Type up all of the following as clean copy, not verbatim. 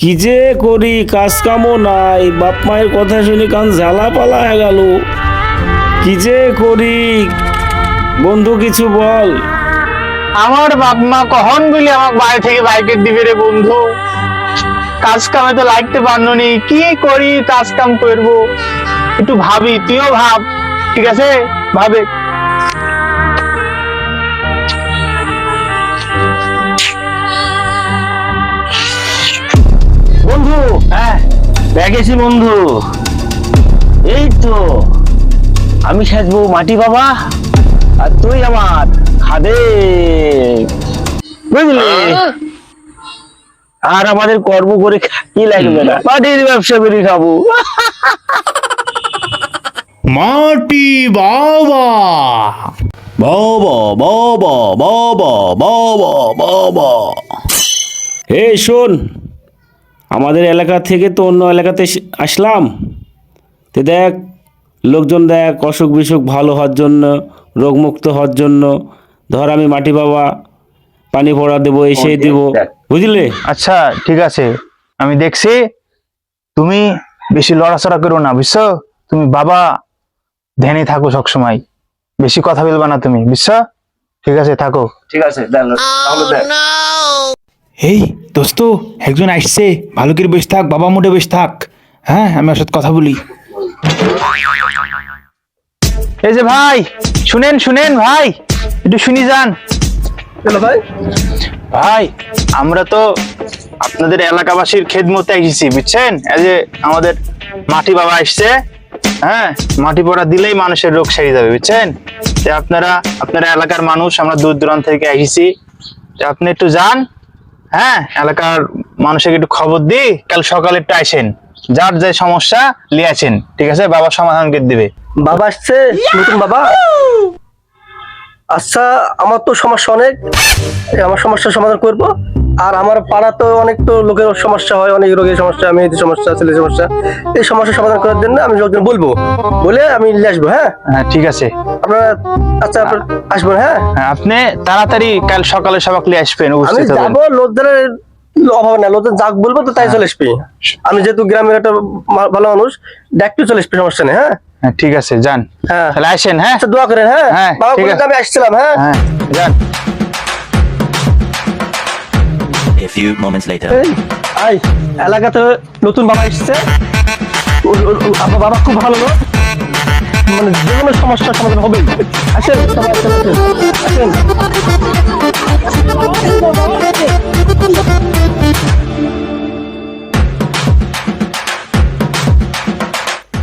কি যে করি, কাজ কামও নাই, বাপ মায়ের কথা শুনে কান ঝালা পালা হয়ে গেল। কি যে করি বন্ধু, কিছু বল। আমার বাপ মা কখন বলি আমাকে বাড়ি থেকে বাইকে দিবে রে বন্ধু। কাজ কামে তো লাগতে পারলো নি, কি করি কাজ কাম করবো একটু ভাবি, তুইও ভাব, ঠিক আছে? ভাবে। বন্ধু, হ্যাঁ, দেখেছি বন্ধু, এই তো আমি সাজবো মাটি বাবা, আর তুই আমার খাদে, বুঝলি? আর আমাদের কর্ম করে কি লাগবে না, মাটির ব্যবসা করে খাবো। মাটি বাবা, বাবা বাবা বাবা বাবা বাবা। এই শোন, আমাদের এলাকা থেকে তো অন্য এলাকাতে আসলাম, তো দেখ লোকজন দেখ অসুখ বিসুখ ভালো হওয়ার জন্য, রোগমুক্ত হওয়ার জন্য ধর আমি মাটি বাবা পানি পড়া দেবো, এসে দিব, বুঝলে? আচ্ছা ঠিক আছে, আমি দেখছি। তুমি বেশি লড়াচড়া করো না, বুঝছো? তুমি বাবা ধ্যানে থাকো সবসময়, বেশি কথা বলবা না তুমি, বুঝছো? ঠিক আছে, থাকো। ঠিক আছে, তাহলে দেখ। এই দোস্ত, একজন আসছে, ভালো করে বেশ থাক, বাবা মোটে বেশ থাক। হ্যাঁ, আমি ওর সাথে কথা বলি। এই যে ভাই, শুনেন শুনেন ভাই, একটু শুনি যান। ভাই, ভাই, আমরা তো আপনাদের এলাকাবাসীর খেদমতে এসেছি, বুঝছেন? এই যে আমাদের মাটি বাবা আসছে, হ্যাঁ, মাটি পড়া দিলেই মানুষের রোগ সেরে যাবে, বুঝছেন? তো আপনারা এলাকার মানুষ, আমরা দূর দূরান্ত থেকে এসেছি, তো আপনি একটু যান, হ্যাঁ, এলাকার মানুষকে একটু খবর দিই, কাল সকালে একটু আসেন, যার যে সমস্যা নিয়ে আসেন, ঠিক আছে? বাবা সমাধান করে দিবে। বাবা আসছে, নতুন বাবা। আচ্ছা, আমার তো সমস্যা অনেক, আমার সমস্যার সমাধান করব। আর আমার পাড়া তো অনেক তো লোকের সমস্যা হয়, অনেক রোগের সমস্যা, মেয়েদের সমস্যা, ছেলের সমস্যা। এই সমস্যার সমাধান করার জন্য আমি লোকজন বলবো, বলে আমি নিয়ে আসবো। হ্যাঁ হ্যাঁ, ঠিক আছে। আপনারা, আচ্ছা আপনারা আসবেন। হ্যাঁ, হ্যাঁ, আপনি তাড়াতাড়ি কাল সকালে সবাক নিয়ে আসবেন, আমি উপস্থিত হবেন। যাবো, লোকজনের অভাব না, লোকজন যাক বলবো তো তাই চলে আসবে। আমি যেহেতু গ্রামের একটা ভালো মানুষ, ডাকতে চলে আসবে, সমস্যা নেই। হ্যাঁ হ্যাঁ, ঠিক আছে, যান। হ্যাঁ, তাহলে আসেন। হ্যাঁ, আচ্ছা, দোয়া করেন। হ্যাঁ, হ্যাঁ, বাবা ঠিক বলে আছে। আমি আসছিলাম। হ্যাঁ হ্যাঁ, যান। A few moments later. I এলাকাতে নতুন বাবা এসেছে, আপনার বাবা খুব ভালো লোক, মানে যে কোনো সমস্যার সমাধান হবে। আসেন সবাই, আসেন, আসেন, আসেন।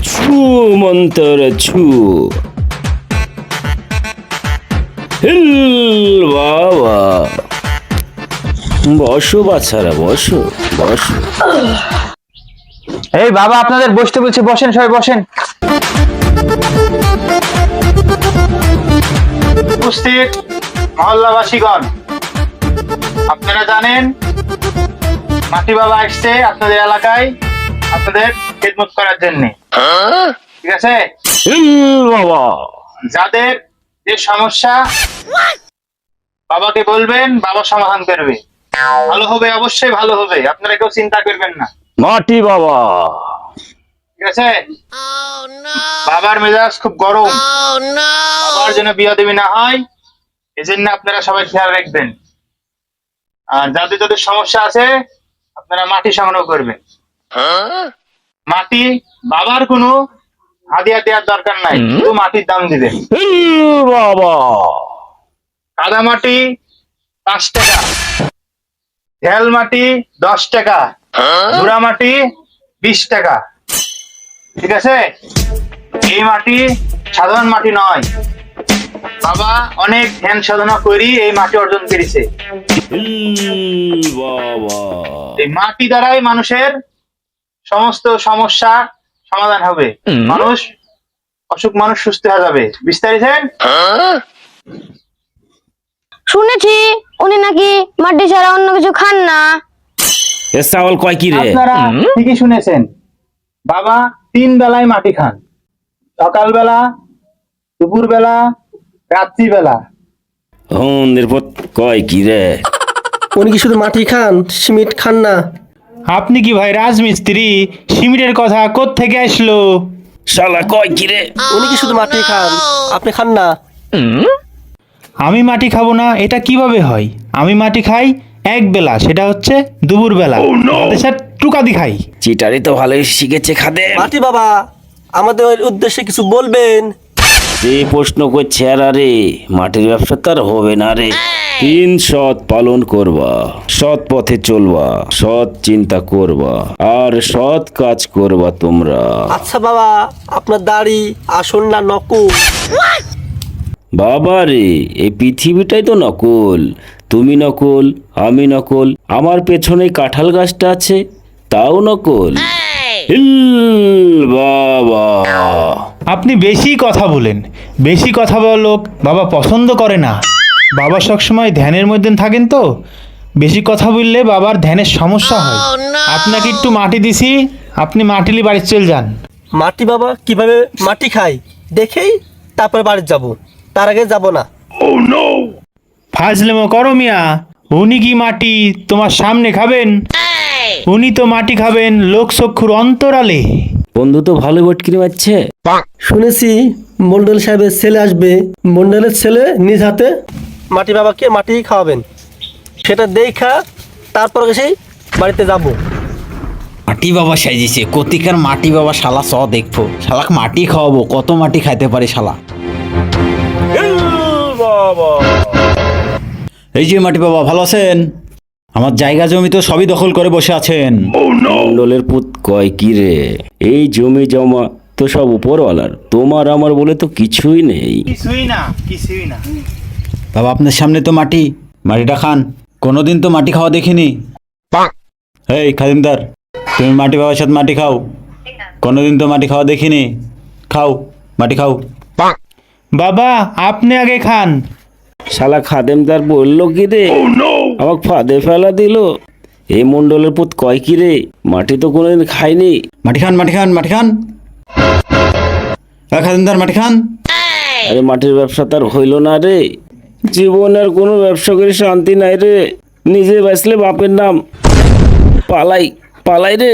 ছু মন্তর ছু, হিল বাবা, বসো বাচ্চারা, বসো বসো। এই বাবা, আপনাদের বসতে বলছি, বসেন, সবাই বসেন। উপস্থিত মহল্লাবাসীগণ, আপনারা জানেন মাটি বাবা আসছে আপনাদের এলাকায় আপনাদের খেদমত করার জন্য, ঠিক আছে? হিল বাবা, যাদের যে সমস্যা বাবাকে বলবেন, বাবা সমাধান করবে, ভালো হবে, অবশ্যই ভালো হবে, আপনারা কেউ চিন্তা করবেন না, মাটি বাবা। ঠিক আছে? বাবার মেজাজ খুব গরম, বাবার যেন বিয়াদবি না হয়, এজন্য আপনারা সবাই খেয়াল রাখবেন। আর যাদের যাদের সমস্যা আছে আপনারা মাটি সংগ্রহ করবেন। মাটি বাবার কোনো হাদিয়া দেওয়ার দরকার নাই, শুধু মাটির দাম দিবেন। হিল বাবা, কাদা মাটি 5 টাকা, ঢেল মাটি 10 টাকা, গুড়া মাটি 20 টাকা, ঠিক আছে? এই মাটি সাধারণ মাটি নয়, বাবা অনেক ধ্যান সাধনা করি এই মাটি অর্জন করেছে। হিল বাবা, এই মাটি দ্বারাই মানুষের সমস্ত সমস্যা সমাধান হবে, মানুষ মানুষ সুস্থ হয়ে যাবে। বিস্তারিত শুনেছি উনি নাকি মাটি ছাড়া অন্য কিছু খান না। এ চাওয়াল কয় কি রে? আপনারা ঠিকই শুনেছেন, বাবা 3 বেলায় মাটি খান, সকালবেলা, দুপুরবেলা, রাত্রিবেলা। এরপর কয় কি রে? উনি কি শুধু মাটি খান, সিমেন্ট খান না? আপনি কি ভাই রাজমিস্ত্রি? সিমেন্টের কথা কোত্থেকে আসলো? শালা কয় কি রে? উনি কি শুধু মাটি খান, আপনি খান না? আমি মাটি খাবো না এটা কিভাবে হয়? আমি মাটি খাই এক বেলা, সেটা হচ্ছে দুপুর বেলা। স্যার টুকাদি খাই। চিটারি তো ভালোই শিখেছে খাদে। মাটি বাবা, আমাদের উদ্দেশ্যে কিছু বলবেন? যে প্রশ্ন করছে রে, মাটির ব্যবসা তার হবে না রে। 3 সৎ পালন করবা, সৎ পথে চলবা, সৎ চিন্তা করবা, আর সৎ কাজ করবা তোমরা। আচ্ছা বাবা, আপনার দাড়ি আসল না নকল? বাবা রে, এই পৃথিবীটাই তো নকল। তুমি নকল, আমি নকল, আমার পেছনে কাঁঠাল গাছটা আছে তাও নকল। হিল বাবা। আপনি বেশি কথা বলেন, বেশি কথা বলা লোক বাবা পছন্দ করে না। বাবা সবসময় ধ্যানের মধ্যে থাকেন তো, বেশি কথা বললে বাবার ধ্যানের সমস্যা হয়। আপনাকে একটু মাটি দিছি, আপনি মাটিলি বাড়ি চল যান। মাটি বাবা কিভাবে মাটি খায় দেখেই তারপরে বাড়ি যাব, তার আগে যাব না। ফাজলেমো করো মিয়া, উনি কি মাটি তোমার সামনে খাবেন? উনি তো মাটি খাবেন লোকচক্ষুর অন্তরালে। বন্ধু তো ভালো বটকিরি মারছে। শুনেছি মন্ডল সাহেবের ছেলে আসবে, মন্ডলের ছেলে নিজ হাতে মাটি বাবাকে মাটি খাওয়াবেন। সেটা দেখা তারপর সেই বাড়িতে যাব। মাটি বাবা সাজিছে, কতিকার মাটি বাবা শালা স দেখবো, শালাক মাটি খাওয়াবো, কত মাটি খাইতে পারে শালা। এই যে মাটি বাবা, ভালো আছেন? আমার জায়গা জমি তো সবই দখল করে বসে আছেন। মন্ডলের পুত কয় কি রে, এই জমি জমা তো সব উপরওয়ালার, তোমার আমার বলে তো কিছুই নেই। কিছুই না, কিছুই না। বাবা আপনার সামনে তো মাটি, মাটিটা খান। কোনোদিন তো মাটি খাওয়া দেখিনি। এই খাদিমদার, তুমি মাটি বাবার সাথে মাটি খাও। কোনোদিন তো মাটি খাওয়া দেখিনি, খাও মাটি খাও। বাবা আপনি আগে খান। শালা খাদেমদার বললো কি রে, আমাকে ফাঁদে ফেলা দিল। এই মন্ডলের পুত কয় কি রে, মাটি তো কোনোদিন খাইনি। মাটি খান, মাটি খান, মাটি খান। খাদিমদার মাটি খান। আরে মাটির ব্যবসা তার হইল না রে, জীবনের কোনো ব্যবসা করে শান্তি নাই রে। নিজে বাঁচলে বাপের নাম, পালাই পালাই রে।